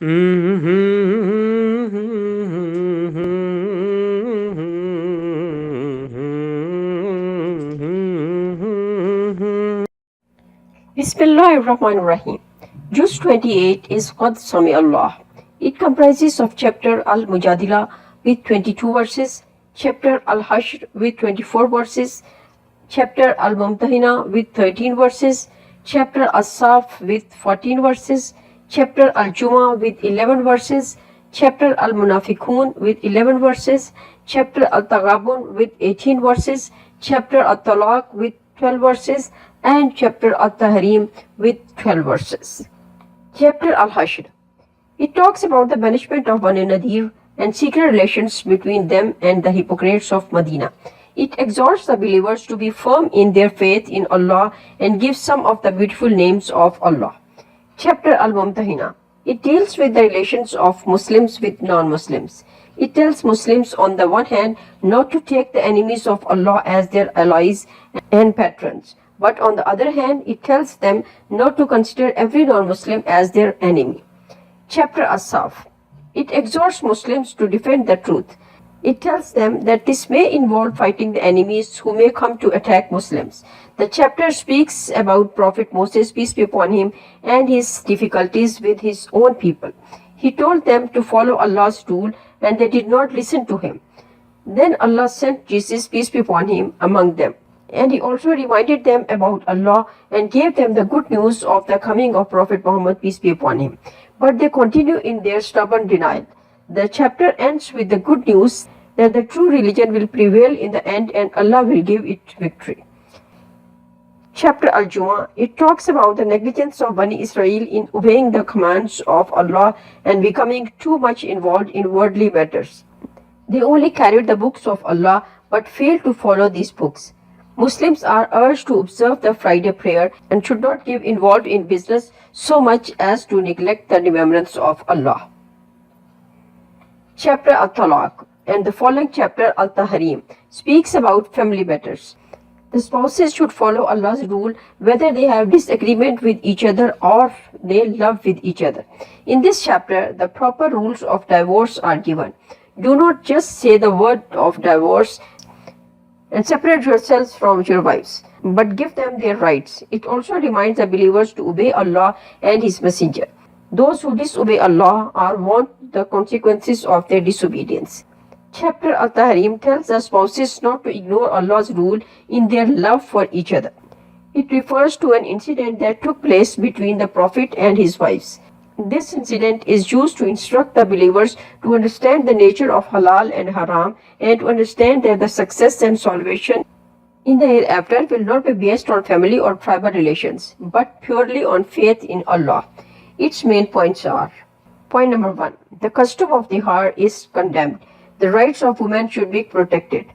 Bismillahirrahmanirrahim. JUZ 28 is Qad Sami Allah. It comprises of chapter Al-Mujadila with 22 verses, chapter Al-Hashr with 24 verses, chapter Al-Mumtahina with 13 verses, chapter As-Saf with 14 verses, chapter Al-Jumu'ah with 11 verses, chapter Al-Munafiqun with 11 verses, chapter Al-Taghabun with 18 verses, chapter Al-Talaq with 12 verses, and chapter At-Tahrim with 12 verses. Chapter Al-Hashr. It talks about the banishment of Banu Nadir and secret relations between them and the hypocrites of Medina. It exhorts the believers to be firm in their faith in Allah and gives some of the beautiful names of Allah. Chapter Al-Mumtahina. It deals with the relations of Muslims with non-Muslims. It tells Muslims on the one hand not to take the enemies of Allah as their allies and patrons, but on the other hand it tells them not to consider every non-Muslim as their enemy. Chapter As-Saf. It exhorts Muslims to defend the truth. It tells them that this may involve fighting the enemies who may come to attack Muslims. The chapter speaks about Prophet Moses, peace be upon him, and his difficulties with his own people. He told them to follow Allah's rule, and they did not listen to him. Then Allah sent Jesus, peace be upon him, among them. And he also reminded them about Allah and gave them the good news of the coming of Prophet Muhammad, peace be upon him. But they continue in their stubborn denial. The chapter ends with the good news that the true religion will prevail in the end and Allah will give it victory. Chapter Al-Jumu'ah. It talks about the negligence of Bani Israel in obeying the commands of Allah and becoming too much involved in worldly matters. They only carried the books of Allah but failed to follow these books. Muslims are urged to observe the Friday prayer and should not get involved in business so much as to neglect the remembrance of Allah. Chapter Al-Talaq and the following chapter Al-Tahrim speaks about family matters. The spouses should follow Allah's rule whether they have disagreement with each other or they love with each other. In this chapter, the proper rules of divorce are given. Do not just say the word of divorce and separate yourselves from your wives, but give them their rights. It also reminds the believers to obey Allah and His Messenger. Those who disobey Allah are warned the consequences of their disobedience. Chapter Al-Tahrim tells the spouses not to ignore Allah's rule in their love for each other. It refers to an incident that took place between the Prophet and his wives. This incident is used to instruct the believers to understand the nature of halal and haram and to understand that the success and salvation in the hereafter will not be based on family or tribal relations, but purely on faith in Allah. Its main points are: point number 1. The custom of the har is condemned. The rights of women should be protected.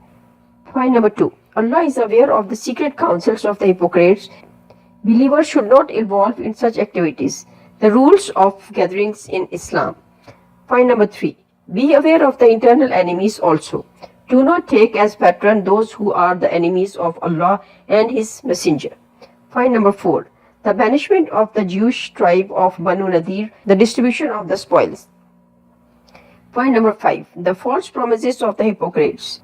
Point number 2. Allah is aware of the secret counsels of the hypocrites. Believers should not involve in such activities. The rules of gatherings in Islam. Point number 3. Be aware of the internal enemies also. Do not take as patron those who are the enemies of Allah and His Messenger. Point number 4. The banishment of the Jewish tribe of Banu Nadir, the distribution of the spoils. Point number 5. The false promises of the hypocrites.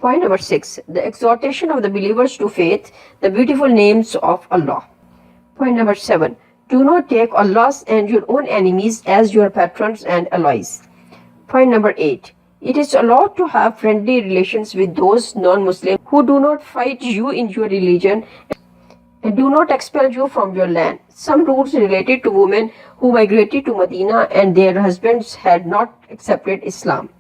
Point number 6. The exhortation of the believers to faith, the beautiful names of Allah. Point number 7. Do not take Allah's and your own enemies as your patrons and allies. Point number 8. It is allowed to have friendly relations with those non-Muslims who do not fight you in your religion and do not expel you from your land. Some rules related to women who migrated to Medina and their husbands had not accepted Islam.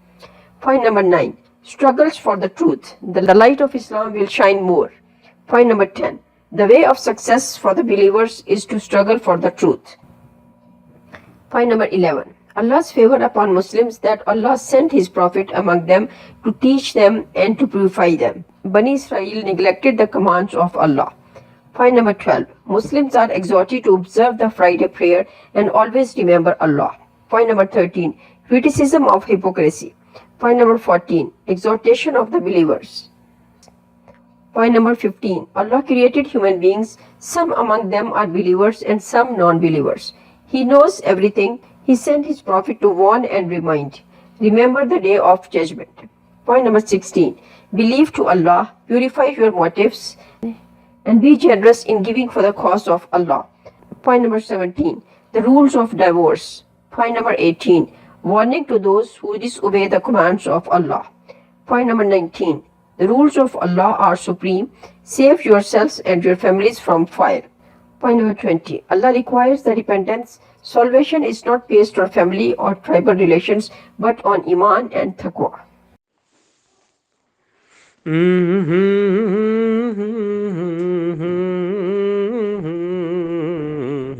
Point number 9. Struggles for the truth. The light of Islam will shine more. Point number 10. The way of success for the believers is to struggle for the truth. Point number 11. Allah's favor upon Muslims that Allah sent His Prophet among them to teach them and to purify them. Bani Israel neglected the commands of Allah. Point number 12. Muslims are exhorted to observe the Friday prayer and always remember Allah. Point number 13. Criticism of hypocrisy. Point number 14. Exhortation of the believers. Point number 15. Allah created human beings. Some among them are believers and some non-believers. He knows everything. He sent his prophet to warn and remind. Remember the day of judgment. Point number 16. Believe to Allah, purify your motives, and be generous in giving for the cause of Allah. Point number 17. The rules of divorce. Point number 18. Warning to those who disobey the commands of Allah. Point number 19. The rules of Allah are supreme. Save yourselves and your families from fire. Point number 20. Allah requires the repentance. Salvation is not based on family or tribal relations, but on Iman and Taqwa.